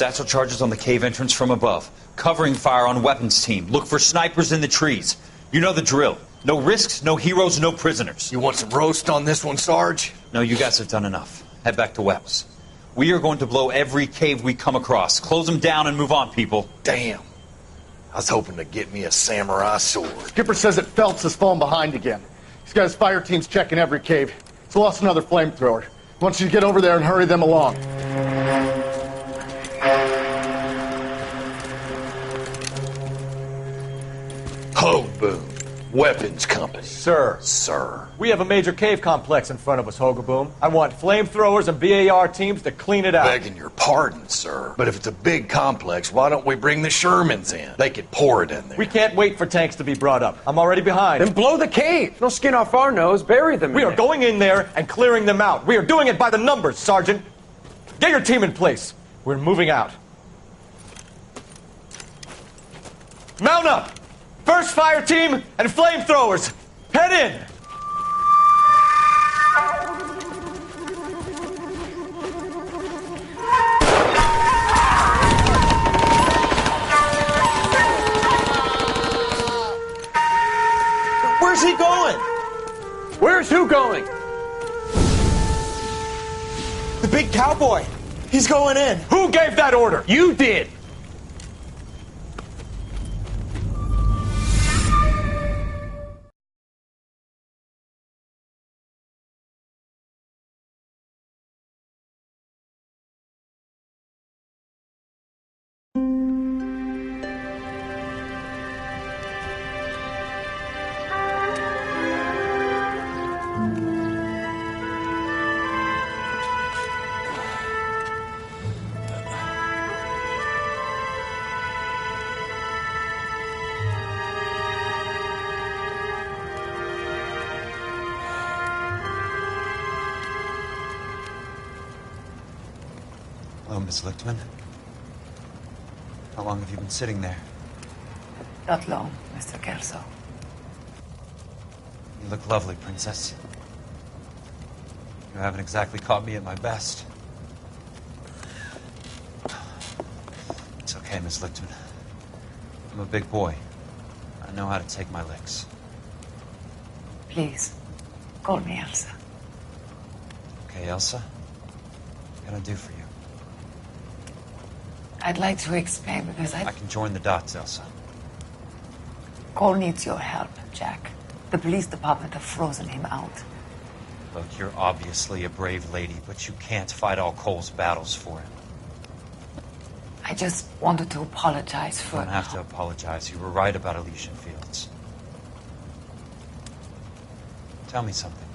Satchel charges on the cave entrance from above. Covering fire on weapons team. Look for snipers in the trees. You know the drill. No risks, no heroes, no prisoners. You want some roast on this one, Sarge? No, you guys have done enough. Head back to Webb's. We are going to blow every cave we come across. Close them down and move on, people. Damn. I was hoping to get me a samurai sword. Skipper says that Phelps has fallen behind again. He's got his fire teams checking every cave. He's lost another flamethrower. He wants you to get over there and hurry them along. Hoboom. Weapons Company. Sir. Sir. We have a major cave complex in front of us, Hogaboom. I want flamethrowers and BAR teams to clean it out. Begging your pardon, sir. But if it's a big complex, why don't we bring the Shermans in? They could pour it in there. We can't wait for tanks to be brought up. I'm already behind. Then blow the cave. No skin off our nose. Bury them. We are going in there and clearing them out. We are doing it by the numbers, Sergeant. Get your team in place. We're moving out. Mount up! First fire team and flamethrowers. Head in! Where's he going? Where's who going? The big cowboy. He's going in. Who gave that order? You did. Hello, Miss Lichtman. How long have you been sitting there? Not long, Mr. Kelso. You look lovely, Princess. You haven't exactly caught me at my best. It's okay, Miss Lichtman. I'm a big boy. I know how to take my licks. Please, call me Elsa. Okay, Elsa? What can I do for you? I'd like to explain because I can join the dots, Elsa. Cole needs your help, Jack. The police department have frozen him out. Look, you're obviously a brave lady, but you can't fight all Cole's battles for him. I just wanted to apologize for... You don't have to apologize. You were right about Elysian Fields. Tell me something.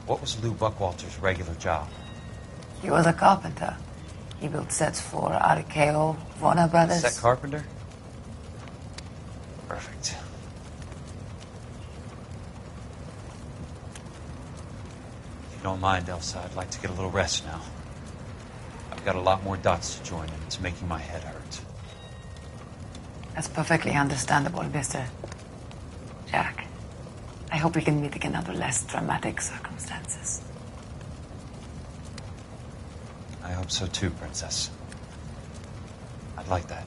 What was Lou Buckwalter's regular job? He was a carpenter. He built sets for RKO, Warner Brothers. Set carpenter? Perfect. If you don't mind, Elsa, I'd like to get a little rest now. I've got a lot more dots to join, and it's making my head hurt. That's perfectly understandable, Mr. Jack. I hope we can meet again under less dramatic circumstances. I hope so too, Princess. I'd like that.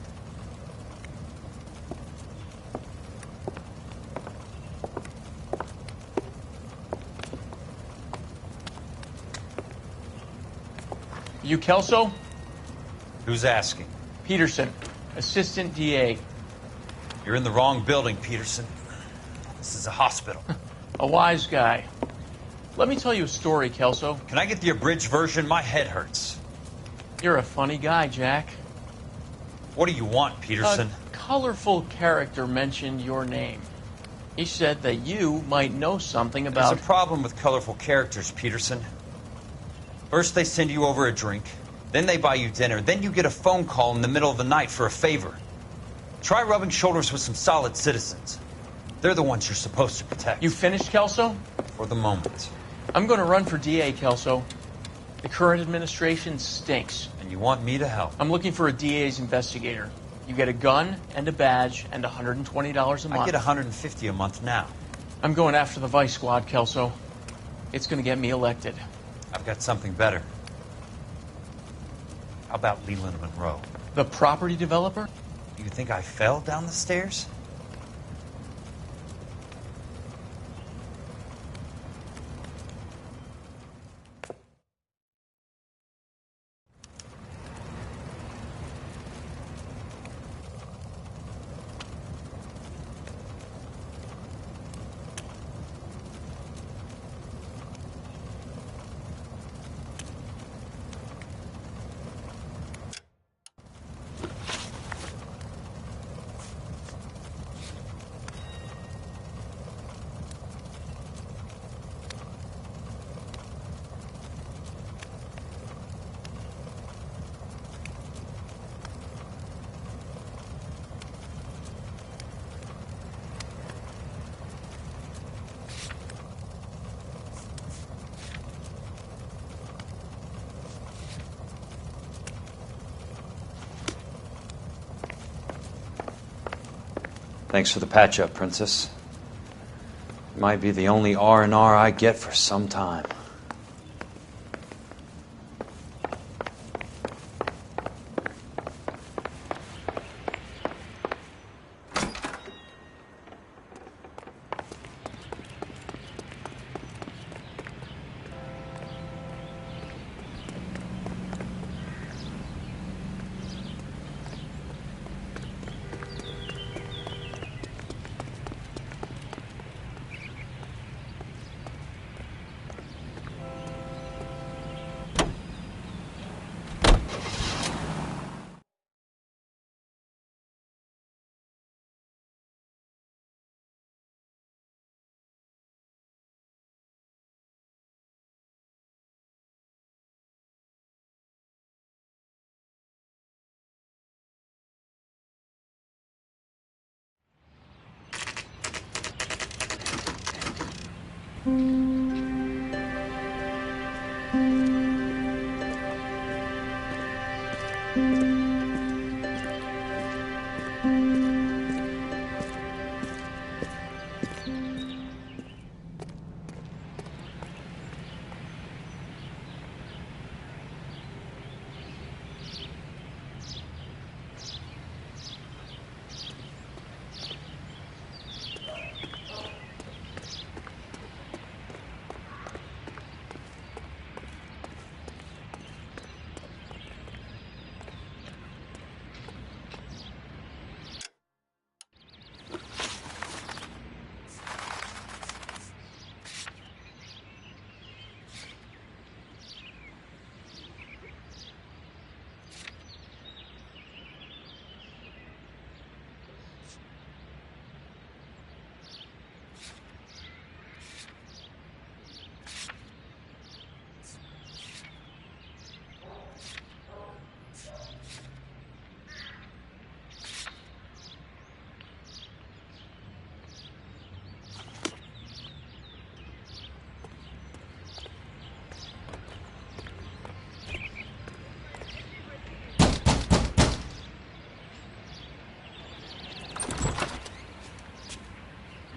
You Kelso? Who's asking? Peterson, Assistant DA. You're in the wrong building, Peterson. This is a hospital. A wise guy. Let me tell you a story, Kelso. Can I get the abridged version? My head hurts. You're a funny guy, Jack. What do you want, Peterson? A colorful character mentioned your name. He said that you might know something about... There's a problem with colorful characters, Peterson. First they send you over a drink, then they buy you dinner, then you get a phone call in the middle of the night for a favor. Try rubbing shoulders with some solid citizens. They're the ones you're supposed to protect. You finished, Kelso? For the moment. I'm going to run for DA, Kelso. The current administration stinks. And you want me to help? I'm looking for a DA's investigator. You get a gun and a badge and $120 a month. I get $150 a month now. I'm going after the Vice Squad, Kelso. It's going to get me elected. I've got something better. How about Leland Monroe? The property developer? You think I fell down the stairs? Thanks for the patch-up, Princess. Might be the only R&R I get for some time.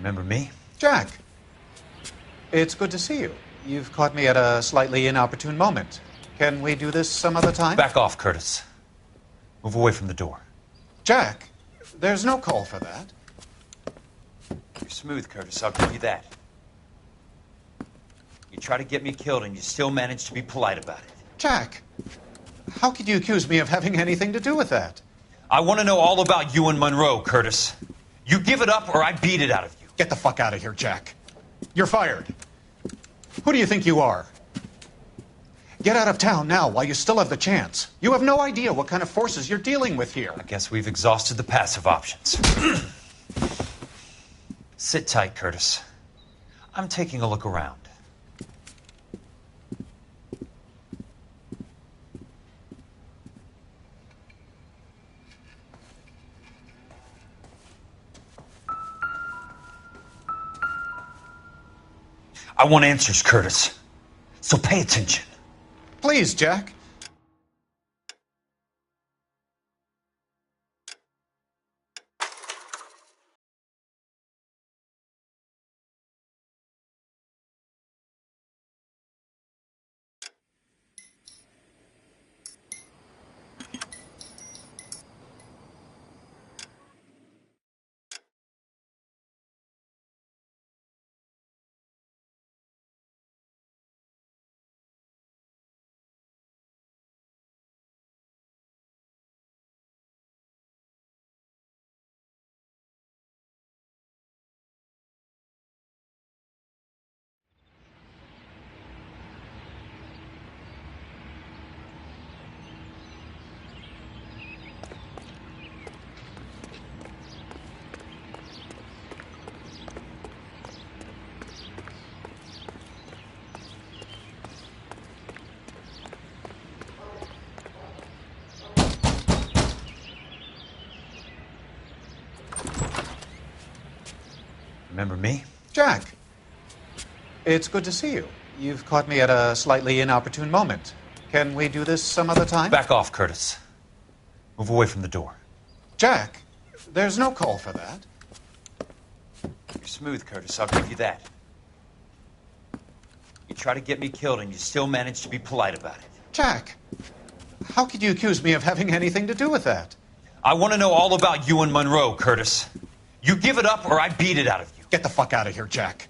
Remember me? Jack, it's good to see you. You've caught me at a slightly inopportune moment. Can we do this some other time? Back off, Curtis. Move away from the door. Jack, there's no call for that. You're smooth, Curtis. I'll give you that. You try to get me killed, and you still manage to be polite about it. Jack, how could you accuse me of having anything to do with that? I want to know all about you and Monroe, Curtis. You give it up, or I beat it out of you. Get the fuck out of here, Jack. You're fired. Who do you think you are? Get out of town now while you still have the chance. You have no idea what kind of forces you're dealing with here. I guess we've exhausted the passive options. Sit tight, Curtis. I'm taking a look around. I want answers, Curtis. So pay attention. Please, Jack. Remember me? Jack, it's good to see you. You've caught me at a slightly inopportune moment. Can we do this some other time? Back off, Curtis. Move away from the door. Jack, there's no call for that. You're smooth, Curtis. I'll give you that. You try to get me killed, and you still manage to be polite about it. Jack, how could you accuse me of having anything to do with that? I want to know all about you and Monroe, Curtis. You give it up, or I beat it out of you. Get the fuck out of here, Jack.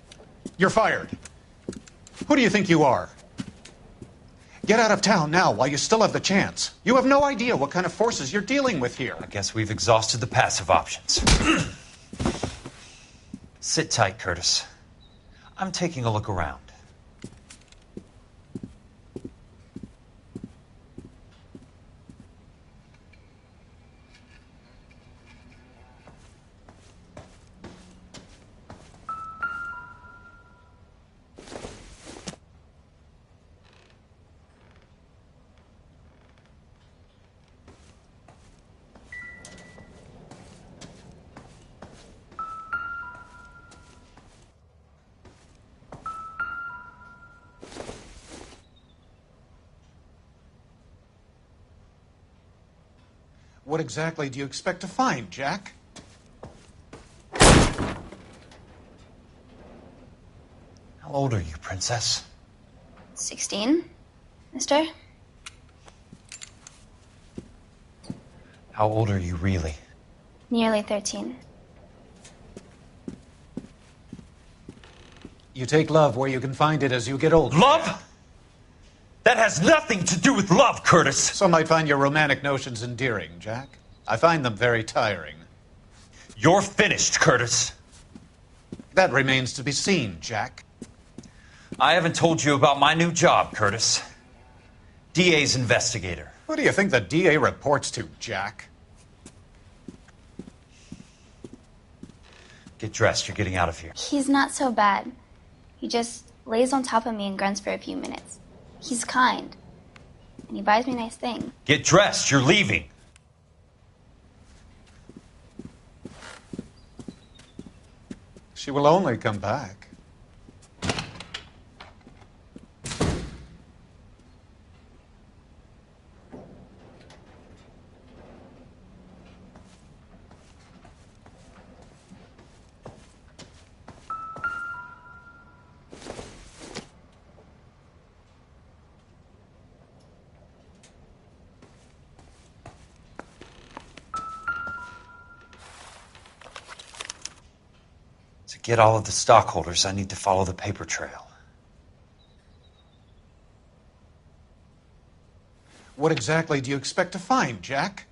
You're fired. Who do you think you are? Get out of town now while you still have the chance. You have no idea what kind of forces you're dealing with here. I guess we've exhausted the passive options. Sit tight, Curtis. I'm taking a look around. What exactly do you expect to find, Jack? How old are you, Princess? 16, mister? How old are you really? Nearly 13. You take love where you can find it as you get older. Love? That has nothing to do with love, Curtis. Some might find your romantic notions endearing, Jack. I find them very tiring. You're finished, Curtis. That remains to be seen, Jack. I haven't told you about my new job, Curtis. DA's investigator. Who do you think the DA reports to, Jack? Get dressed. You're getting out of here. He's not so bad. He just lays on top of me and grunts for a few minutes. He's kind. And he buys me nice things. Get dressed. You're leaving. She will only come back. To get all of the stockholders, I need to follow the paper trail. What exactly do you expect to find, Jack?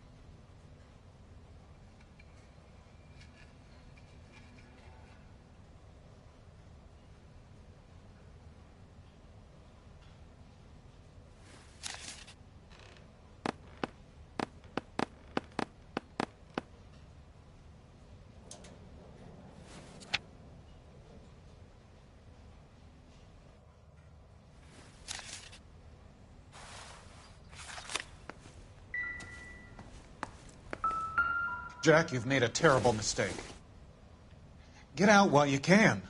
Jack, you've made a terrible mistake. Get out while you can.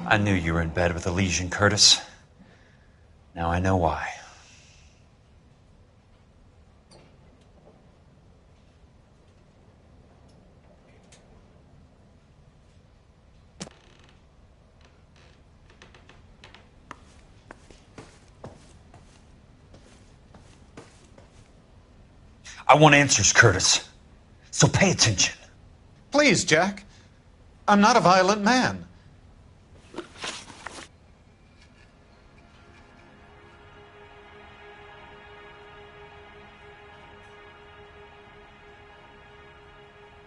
I knew you were in bed with a lesion, Curtis. Now I know why. I want answers, Curtis. So pay attention. Please, Jack. I'm not a violent man.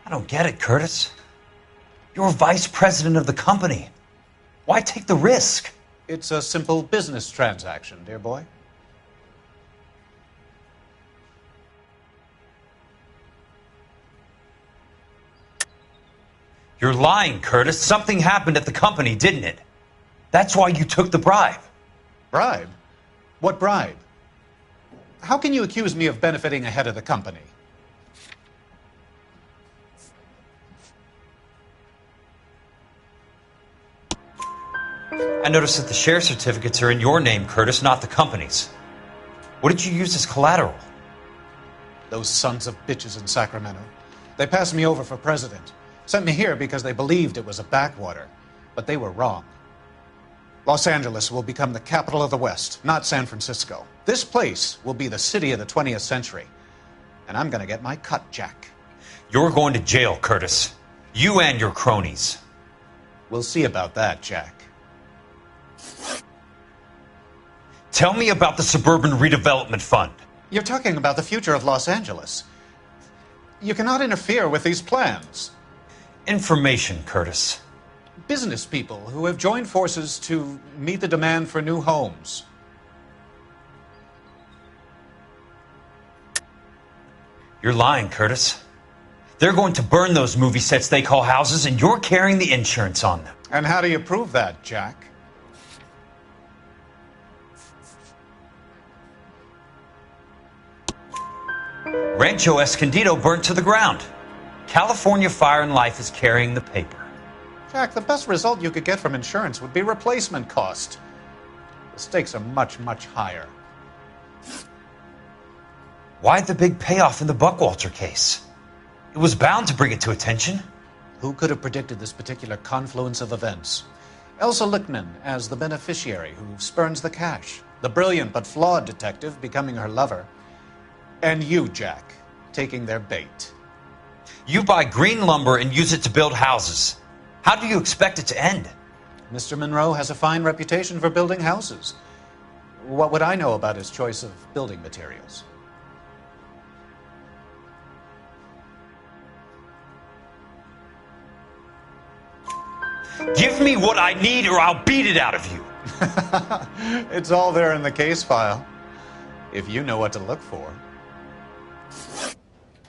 I don't get it, Curtis. You're vice president of the company. Why take the risk? It's a simple business transaction, dear boy. You're lying, Curtis. Something happened at the company, didn't it? That's why you took the bribe. Bribe? What bribe? How can you accuse me of benefiting ahead of the company? I noticed that the share certificates are in your name, Curtis, not the company's. What did you use as collateral? Those sons of bitches in Sacramento. They passed me over for president. Sent me here because they believed it was a backwater. But they were wrong. Los Angeles will become the capital of the West, not San Francisco. This place will be the city of the 20th century. And I'm going to get my cut, Jack. You're going to jail, Curtis. You and your cronies. We'll see about that, Jack. Tell me about the Suburban Redevelopment Fund. You're talking about the future of Los Angeles. You cannot interfere with these plans. Information, Curtis. Business people who have joined forces to meet the demand for new homes. You're lying, Curtis. They're going to burn those movie sets they call houses, and you're carrying the insurance on them. And how do you prove that, Jack? Rancho Escondido burnt to the ground. California Fire and Life is carrying the paper. Jack, the best result you could get from insurance would be replacement cost. The stakes are much, much higher. Why the big payoff in the Buckwalter case? It was bound to bring it to attention. Who could have predicted this particular confluence of events? Elsa Lichtman as the beneficiary who spurns the cash. The brilliant but flawed detective becoming her lover. And you, Jack, taking their bait. You buy green lumber and use it to build houses. How do you expect it to end? Mr. Monroe has a fine reputation for building houses. What would I know about his choice of building materials? Give me what I need or I'll beat it out of you. It's all there in the case file, if you know what to look for.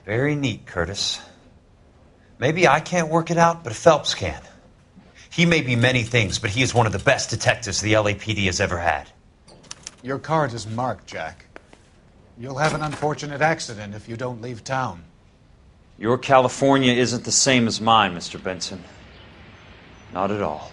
Very neat, Curtis. Maybe I can't work it out, but Phelps can. He may be many things, but he is one of the best detectives the LAPD has ever had. Your card is marked, Jack. You'll have an unfortunate accident if you don't leave town. Your California isn't the same as mine, Mr. Benson. Not at all.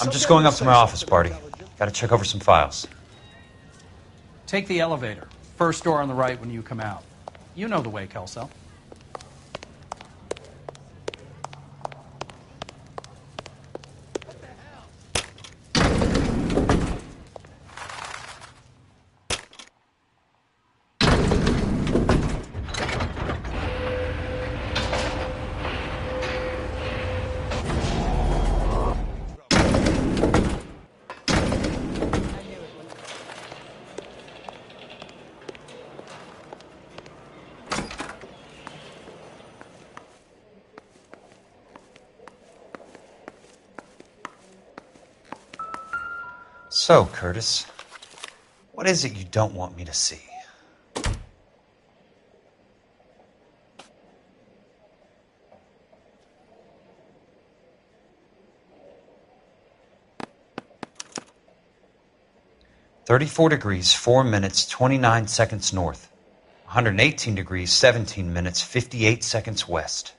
I'm just going up to my office, Barty. Gotta check over some files. Take the elevator. First door on the right when you come out. You know the way, Kelso. So, Curtis, What is it you don't want me to see? (34 degrees, 4 minutes, 29 seconds north. 118 degrees, 17 minutes, 58 seconds west.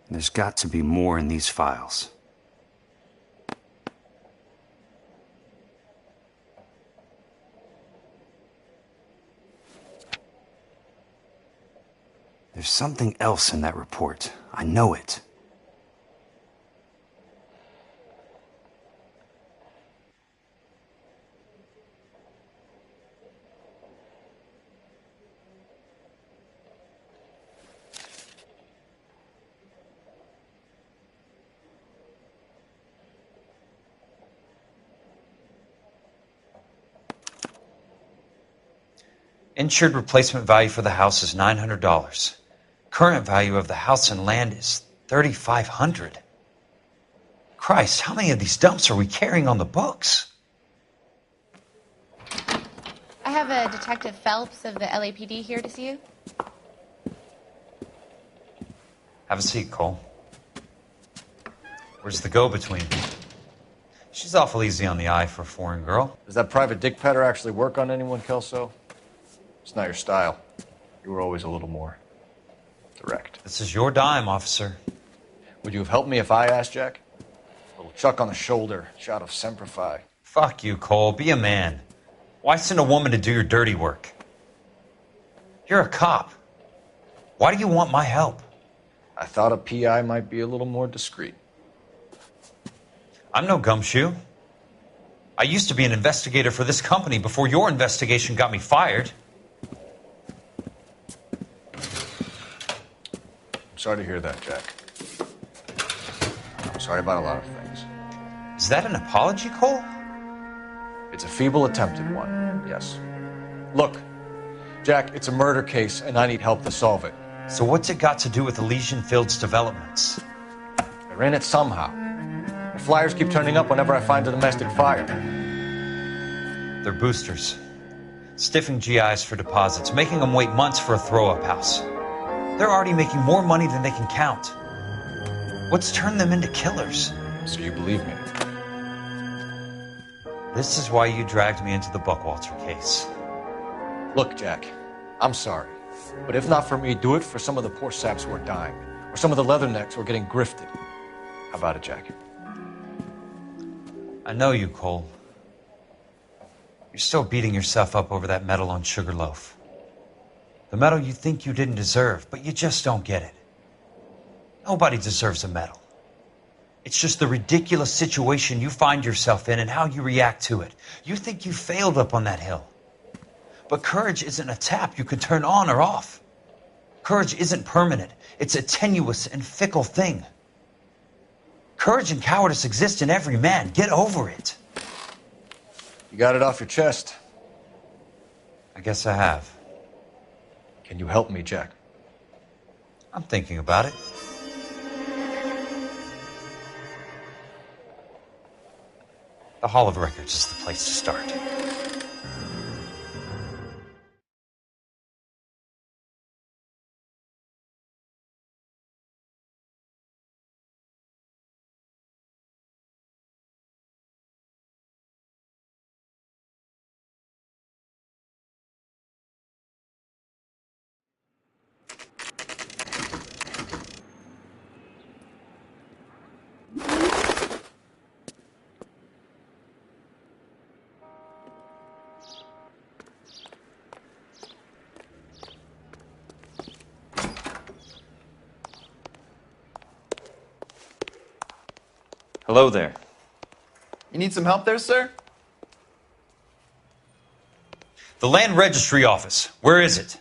There's got to be more in these files. There's something else in that report. I know it. Insured replacement value for the house is $900. Current value of the house and land is $3,500. Christ, how many of these dumps are we carrying on the books? I have a Detective Phelps of the LAPD here to see you. Have a seat, Cole. Where's the go-between? She's awful easy on the eye for a foreign girl. Does that private dick petter actually work on anyone, Kelso? It's not your style. You were always a little more direct. This is your dime, officer. Would you have helped me if I asked, Jack? A little chuck on the shoulder, shot of Semper Fi. Fuck you, Cole. Be a man. Why send a woman to do your dirty work? You're a cop. Why do you want my help? I thought a PI might be a little more discreet. I'm no gumshoe. I used to be an investigator for this company before your investigation got me fired. I'm sorry to hear that, Jack. I'm sorry about a lot of things. Is that an apology, Cole? It's a feeble attempt at one, yes. Look, Jack, it's a murder case, and I need help to solve it. So what's it got to do with Elysian Fields developments? They're in it somehow. The flyers keep turning up whenever I find a domestic fire. They're boosters. Stiffing GIs for deposits, making them wait months for a throw-up house. They're already making more money than they can count. What's turned them into killers? So you believe me? This is why you dragged me into the Buckwalter case. Look, Jack, I'm sorry. But if not for me, do it for some of the poor saps who are dying. Or some of the leathernecks who are getting grifted. How about it, Jack? I know you, Cole. You're still beating yourself up over that medal on Sugarloaf. The medal you think you didn't deserve, but you just don't get it. Nobody deserves a medal. It's just the ridiculous situation you find yourself in and how you react to it. You think you failed up on that hill. But courage isn't a tap you can turn on or off. Courage isn't permanent. It's a tenuous and fickle thing. Courage and cowardice exist in every man. Get over it. You got it off your chest. I guess I have. Can you help me, Jack? I'm thinking about it. The Hall of Records is the place to start. Hello there. You need some help there, sir? The Land Registry Office. Where is it?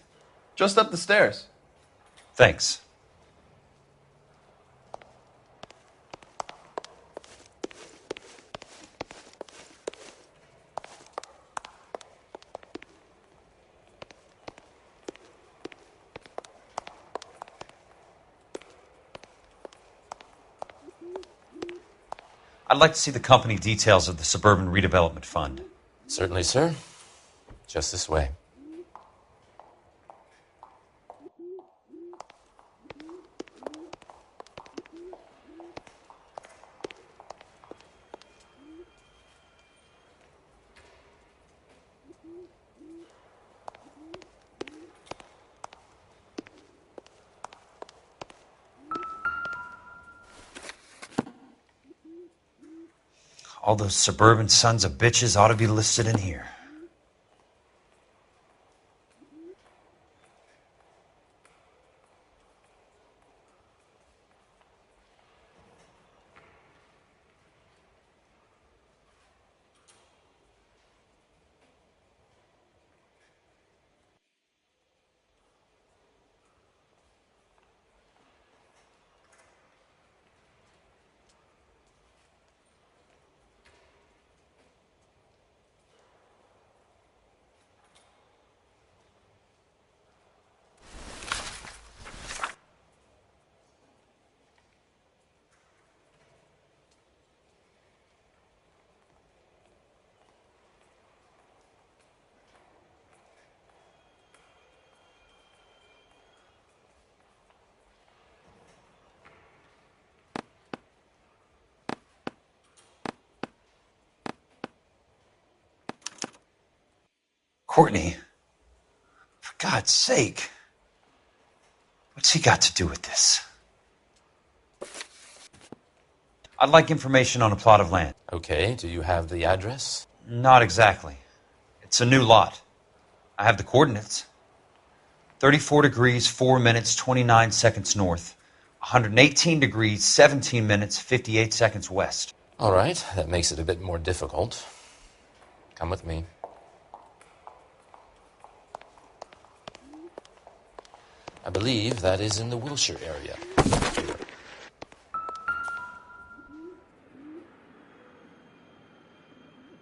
Just up the stairs. Thanks. I'd like to see the company details of the Suburban Redevelopment Fund. Certainly, sir. Just this way. All those suburban sons of bitches ought to be listed in here. Courtney, for God's sake, what's he got to do with this? I'd like information on a plot of land. Okay, do you have the address? Not exactly. It's a new lot. I have the coordinates. 34 degrees, 4 minutes, 29 seconds north. 118 degrees, 17 minutes, 58 seconds west. All right, that makes it a bit more difficult. Come with me. I believe that is in the Wilshire area.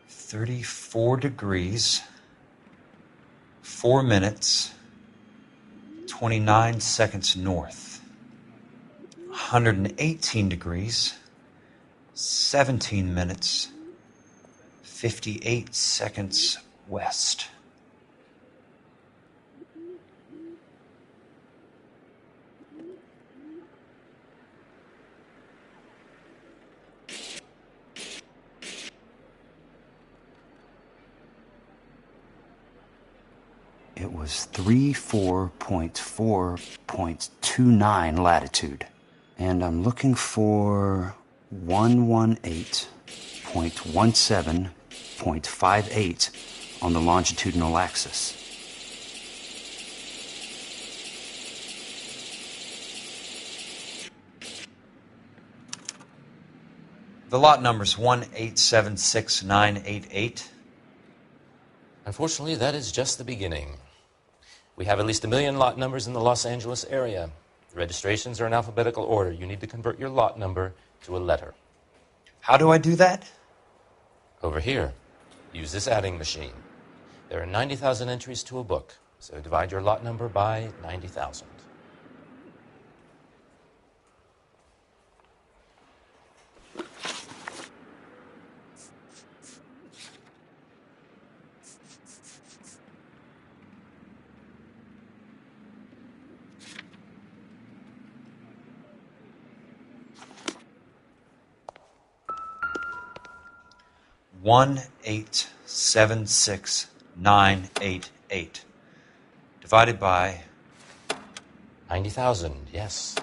34 degrees, 4 minutes, 29 seconds north. 118 degrees, 17 minutes, 58 seconds west. It was 34.4.29 latitude. And I'm looking for 118.17.58 on the longitudinal axis. The lot number's 1876988. Unfortunately, that is just the beginning. We have at least 1 million lot numbers in the Los Angeles area. The registrations are in alphabetical order. You need to convert your lot number to a letter. How do I do that? Over here. Use this adding machine. There are 90,000 entries to a book, so divide your lot number by 90,000. One 1876988 divided by 90,000, yes.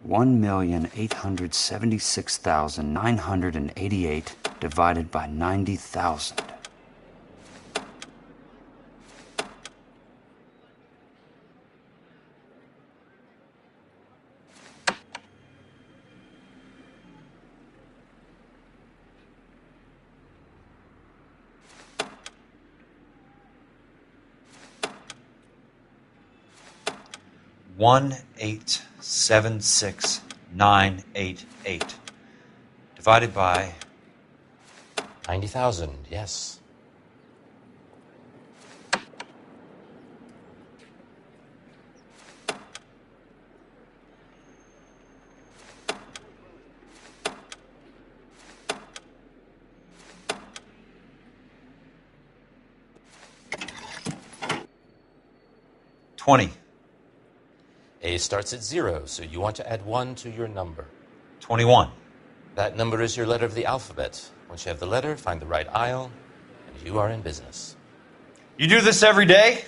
$1,876,988 divided by 90,000. 1,876,988. Divided by 90,000, yes. $20. A starts at 0, so you want to add 1 to your number. 21. That number is your letter of the alphabet. Once you have the letter, find the right aisle, and you are in business. You do this every day?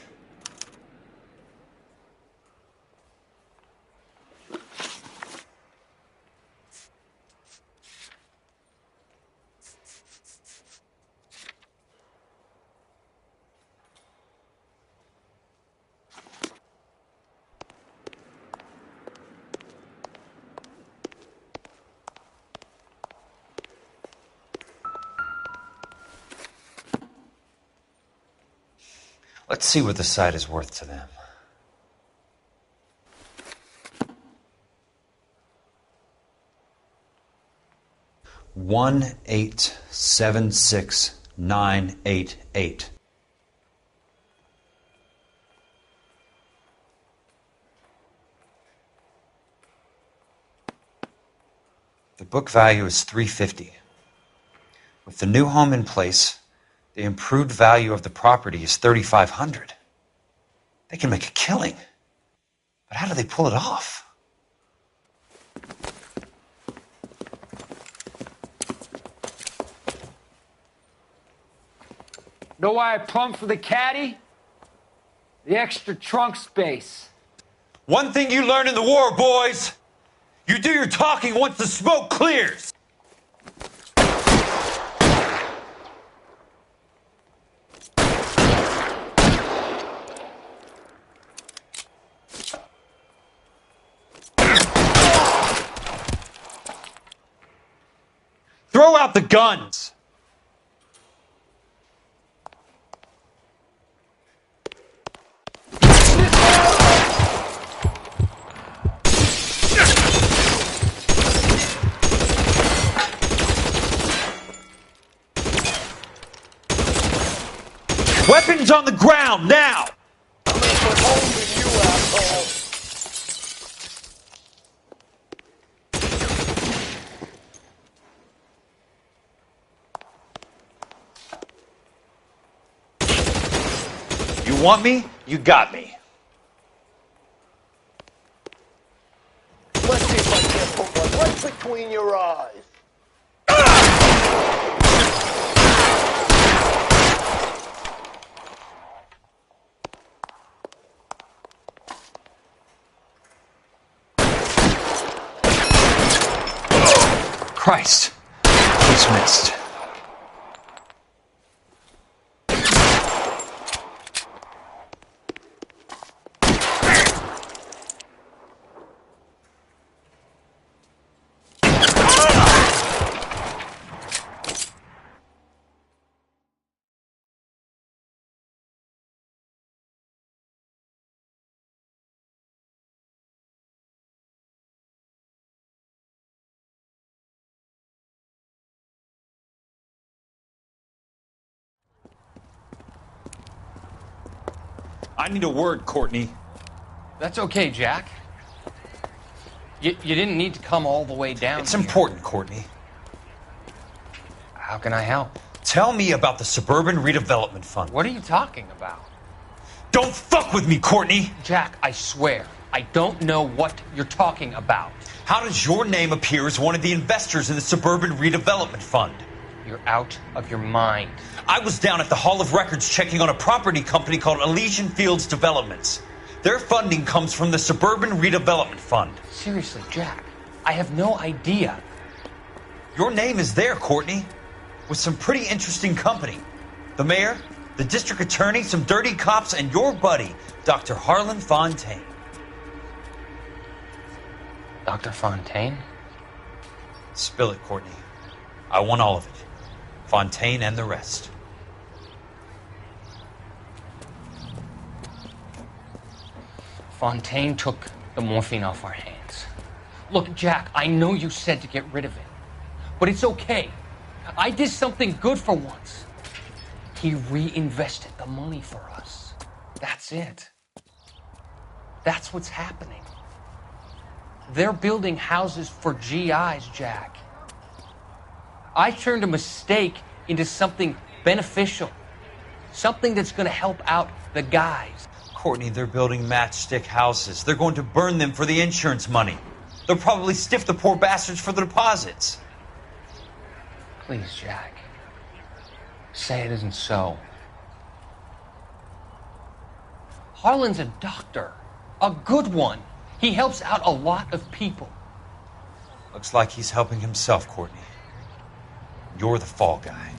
Let's see what the site is worth to them. $1,876,988. The book value is $350. With the new home in place, the improved value of the property is $3,500. They can make a killing. But how do they pull it off? Know why I plumbed for the caddy? The extra trunk space. One thing you learn in the war, boys. You do your talking once the smoke clears. Throw out the guns! Weapons on the ground, now! I'm gonna put holes in you, asshole! You want me? You got me. Let's see if I can't put one right between your eyes. Christ. He's missed. I need a word, Courtney. That's okay, Jack. You didn't need to come all the way down It's here. important, Courtney. How can I help? Tell me about the Suburban Redevelopment Fund. What are you talking about? Don't fuck with me, Courtney! Jack, I swear, I don't know what you're talking about. How does your name appear as one of the investors in the Suburban Redevelopment Fund? You're out of your mind. I was down at the Hall of Records checking on a property company called Elysian Fields Developments. Their funding comes from the Suburban Redevelopment Fund. Seriously, Jack, I have no idea. Your name is there, Courtney, with some pretty interesting company. The mayor, the district attorney, some dirty cops, and your buddy, Dr. Harlan Fontaine. Dr. Fontaine? Spill it, Courtney. I want all of it. Fontaine and the rest. Fontaine took the morphine off our hands. Look, Jack, I know you said to get rid of it, but it's okay. I did something good for once. He reinvested the money for us. That's it. That's what's happening. They're building houses for GIs, Jack. I turned a mistake into something beneficial. Something that's going to help out the guys. Courtney, they're building matchstick houses. They're going to burn them for the insurance money. They'll probably stiff the poor bastards for the deposits. Please, Jack. Say it isn't so. Harlan's a doctor. A good one. He helps out a lot of people. Looks like he's helping himself, Courtney. You're the fall guy.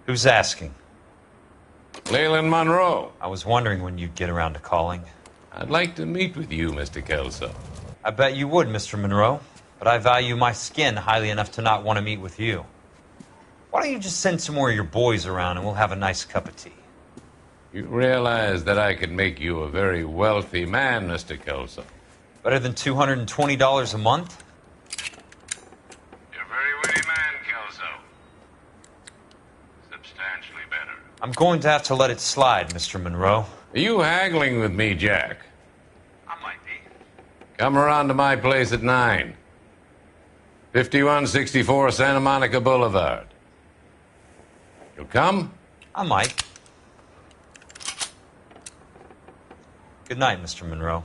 Who's asking? Leland Monroe. I was wondering when you'd get around to calling. I'd like to meet with you, Mr. Kelso. I bet you would, Mr. Monroe. But I value my skin highly enough to not want to meet with you. Why don't you just send some more of your boys around and we'll have a nice cup of tea? You realize that I could make you a very wealthy man, Mr. Kelso. Better than $220 a month? You're a very witty man, Kelso. Substantially better. I'm going to have to let it slide, Mr. Monroe. Are you haggling with me, Jack? I might be. Come around to my place at 9. 5164 Santa Monica Boulevard. You'll come? I might. Good night, Mr. Monroe.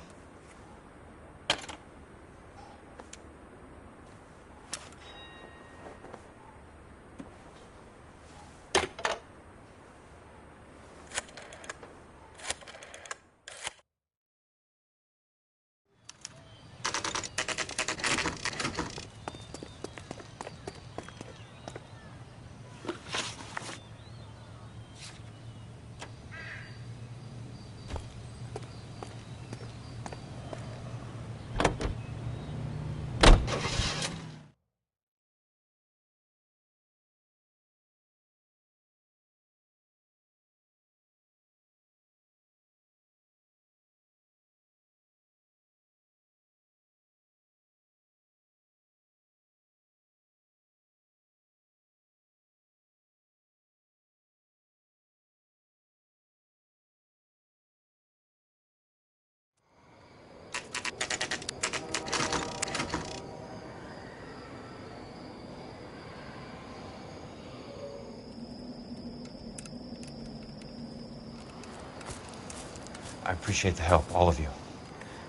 I appreciate the help, all of you.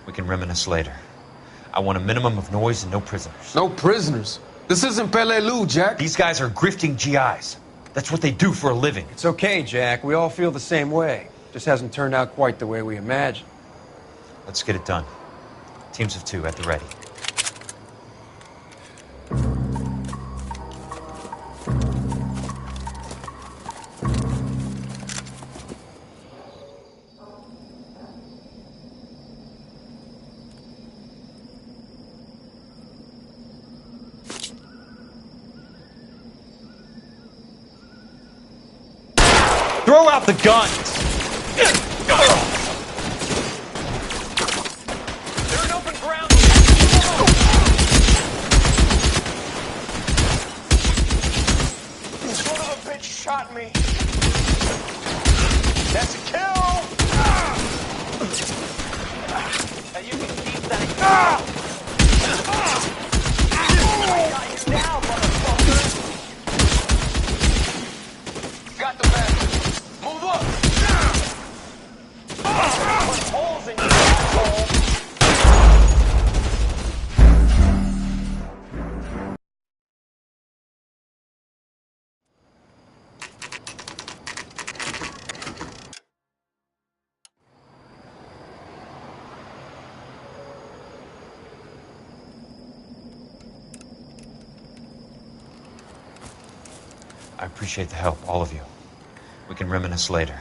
We can reminisce later. I want a minimum of noise and no prisoners. No prisoners? This isn't Peleliu, Jack. These guys are grifting GIs. That's what they do for a living. It's okay, Jack. We all feel the same way. Just hasn't turned out quite the way we imagined. Let's get it done. Teams of 2 at the ready. Throw out the guns! They're in open ground! Son of a bitch shot me! That's a kill! Now you can keep that. I got you now, motherfucker! Got the bastard! Move up! I appreciate the help, all of you. We can reminisce later.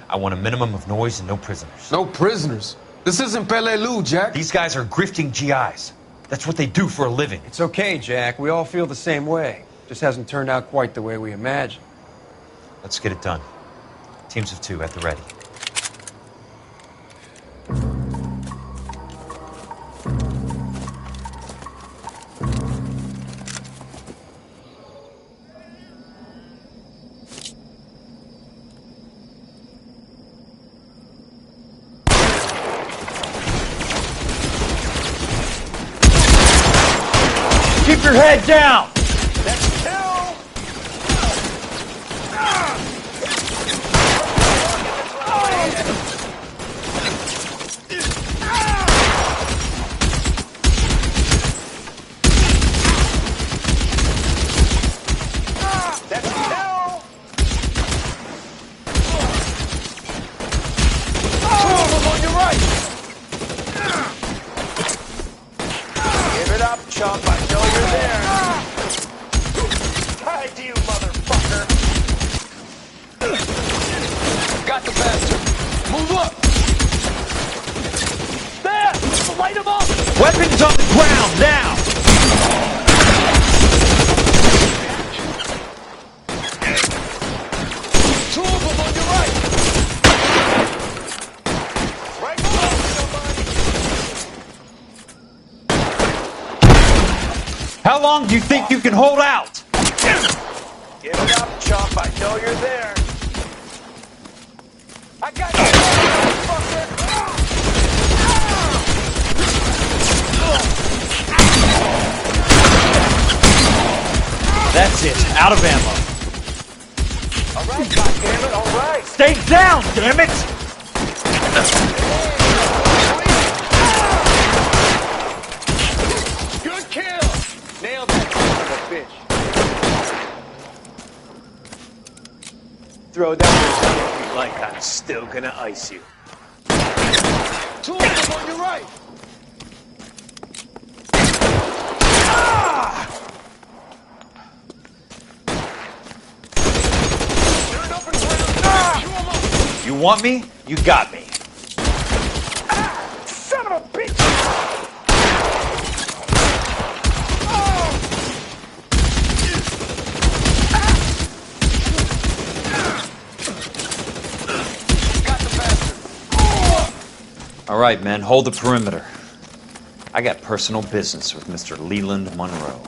I want a minimum of noise and no prisoners. No prisoners? This isn't Peleliu, Jack. These guys are grifting GIs. That's what they do for a living. It's okay, Jack. We all feel the same way. Just hasn't turned out quite the way we imagined. Let's get it done. Teams of 2 at the ready. Keep your head down! Chump, I know you're there. Hi to you, motherfucker. Got the bastard. Move up. There! Light him up! Weapons on the ground, now! Two of them on your right. Right below somebody. How long do you think you can hold out? Give it up, chump. I know you're there. I got you, motherfucker. That's it. Out of ammo. All right, goddammit, all right. Stay down, damn it! Good kill. Nailed that son of a bitch. Throw down your gun if you like. I'm still gonna ice you. Two of them on your right. You want me? You got me. Son of a bitch! All right, men, hold the perimeter. I got personal business with Mr. Leland Monroe.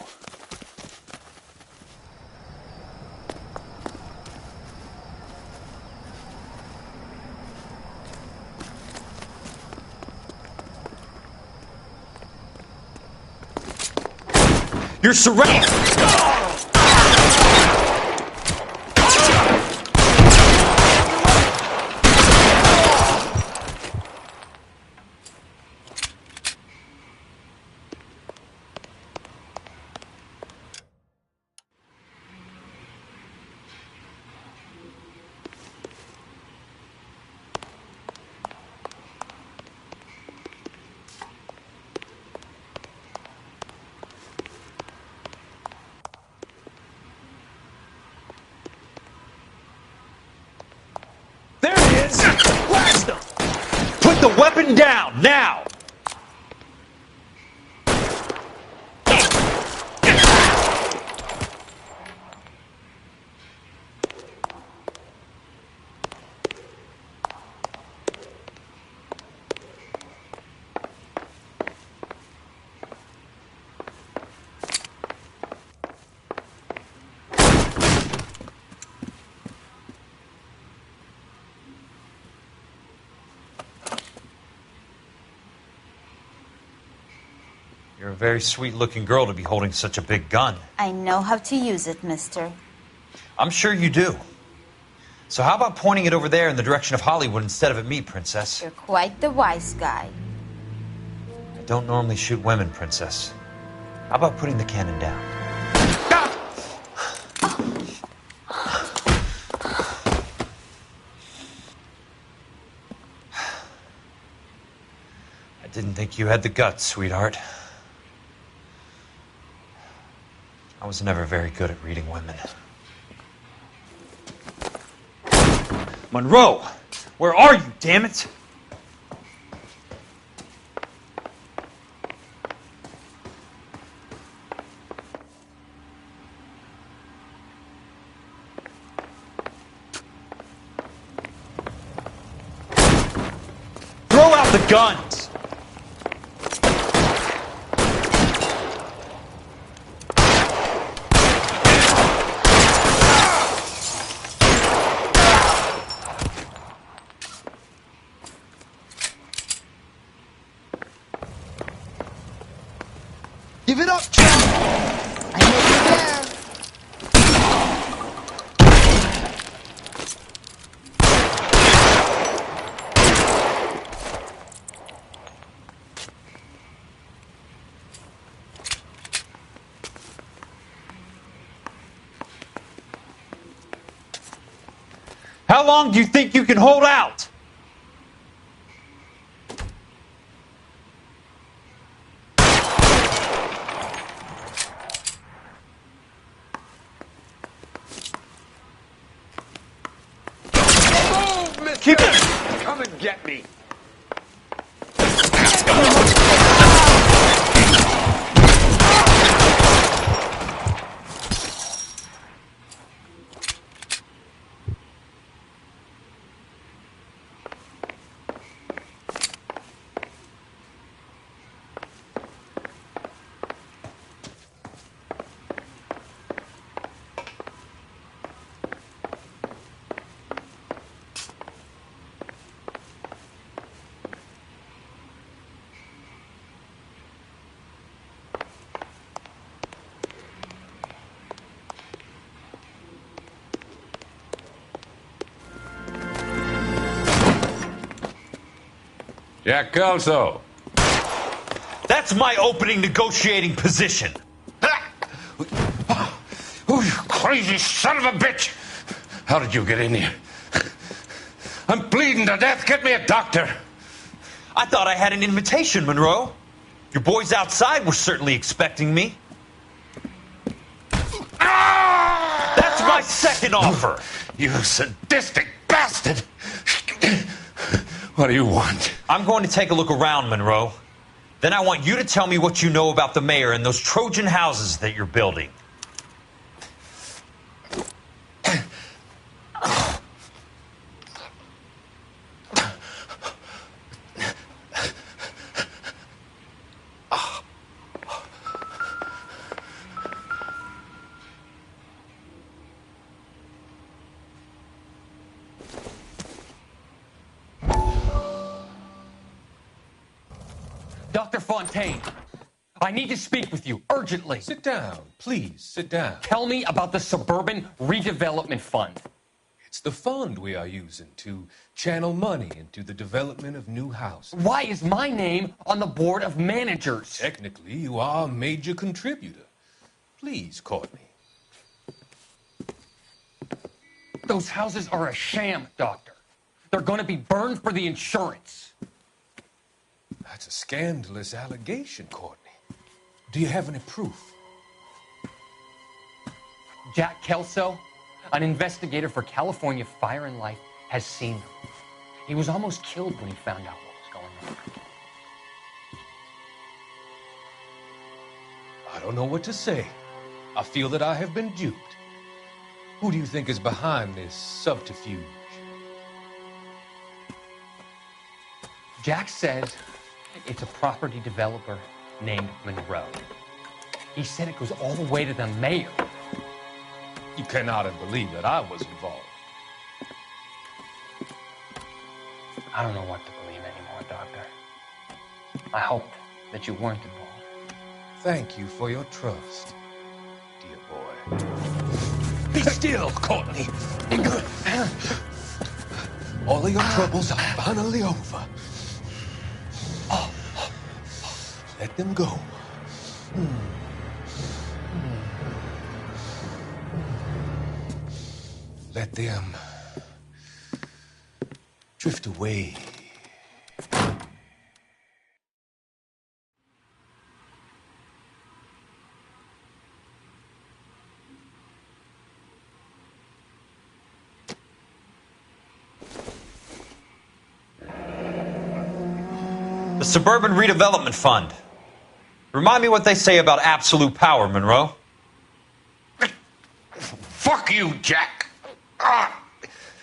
You're surrounded! There he is! Blast him! Put the weapon down, now! You're a very sweet-looking girl to be holding such a big gun. I know how to use it, mister. I'm sure you do. So how about pointing it over there in the direction of Hollywood instead of at me, Princess? You're quite the wise guy. I don't normally shoot women, Princess. How about putting the cannon down? I didn't think you had the guts, sweetheart. I was never very good at reading women. Monroe! Where are you, damn it? Throw out the guns! Give it up, Jack! I know you're there. How long do you think you can hold out? Move, mister! Keep it! Come and get me! Jack Kelso. That's my opening negotiating position. Oh, you crazy son of a bitch! How did you get in here? I'm bleeding to death. Get me a doctor. I thought I had an invitation, Monroe. Your boys outside were certainly expecting me. That's my second offer. You sadistic bastard! What do you want? I'm going to take a look around, Monroe. Then I want you to tell me what you know about the mayor and those Trojan houses that you're building. Dr. Fontaine, I need to speak with you urgently. Sit down, please, sit down. Tell me about the Suburban Redevelopment Fund. It's the fund we are using to channel money into the development of new houses. Why is my name on the board of managers? Technically, you are a major contributor. Please, Courtney. Those houses are a sham, Doctor. They're going to be burned for the insurance. That's a scandalous allegation, Courtney. Do you have any proof? Jack Kelso, an investigator for California Fire and Life, has seen them. He was almost killed when he found out what was going on. I don't know what to say. I feel that I have been duped. Who do you think is behind this subterfuge? Jack says it's a property developer named Monroe. He said it goes all the way to the mayor. You cannot believe that I was involved. I don't know what to believe anymore, Doctor. I hoped that you weren't involved. Thank you for your trust, dear boy. Be still, Courtney. All of your troubles are finally over. Let them go. Let them drift away. The Suburban Redevelopment Fund. Remind me what they say about absolute power, Monroe. Fuck you, Jack.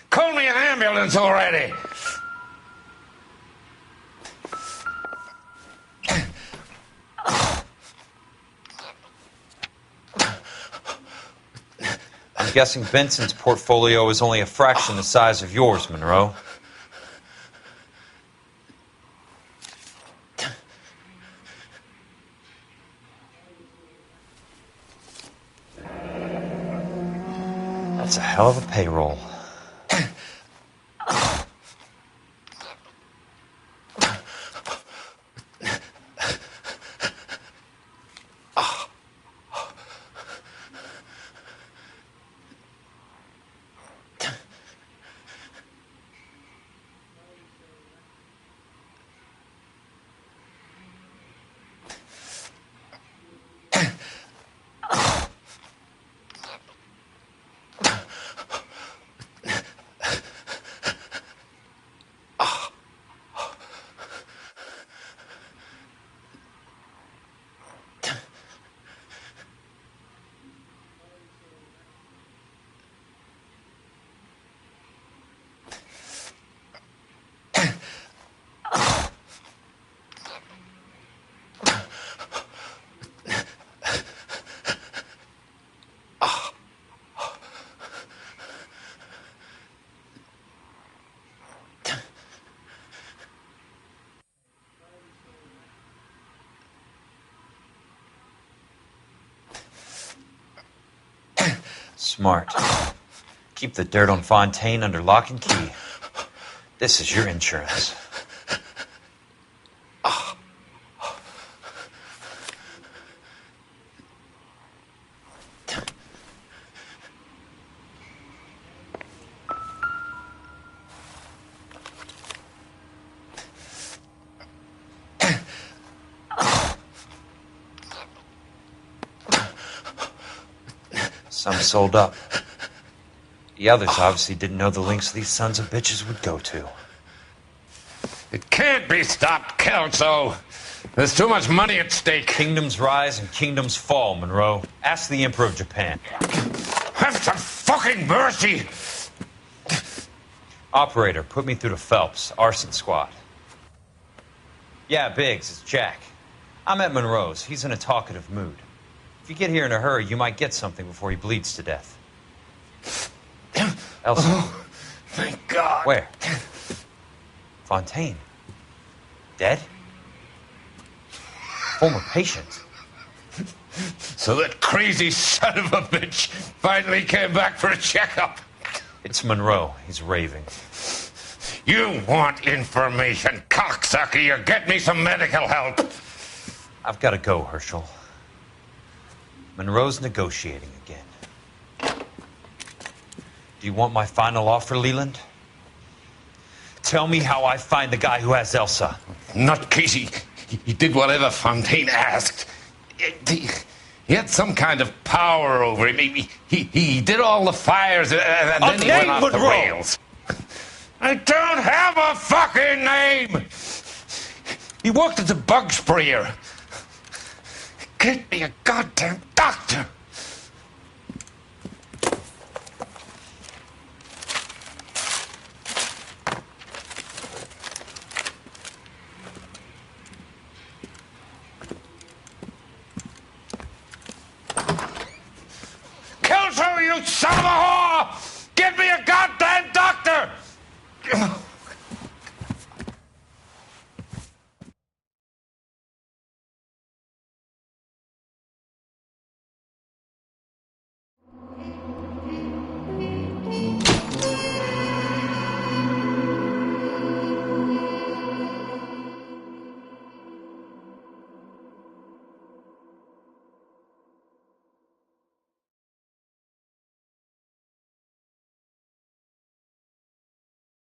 Call me an ambulance already. I'm guessing Benson's portfolio is only a fraction the size of yours, Monroe. That's a hell of a payroll. Smart. Keep the dirt on Fontaine under lock and key. This is your insurance. Some sold up. The others obviously didn't know the lengths these sons of bitches would go to. It can't be stopped, Kelso. There's too much money at stake. Kingdoms rise and kingdoms fall, Monroe. Ask the Emperor of Japan. Have some fucking mercy! Operator, put me through to Phelps, Arson Squad. Yeah, Biggs, it's Jack. I'm at Monroe's. He's in a talkative mood. If you get here in a hurry, you might get something before he bleeds to death. Elsa. Oh, thank God. Where? Fontaine. Dead? Former patient. So that crazy son of a bitch finally came back for a checkup. It's Monroe. He's raving. You want information, cocksucker. You get me some medical help. I've got to go, Herschel. Monroe's negotiating again. Do you want my final offer, Leland? Tell me how I find the guy who has Elsa. Nutcase, he did whatever Fontaine asked. He had some kind of power over him. He did all the fires, and then he went off the rails. I don't have a fucking name! He worked as a bug sprayer. Get me a goddamn doctor! Kelso, you son of a whore!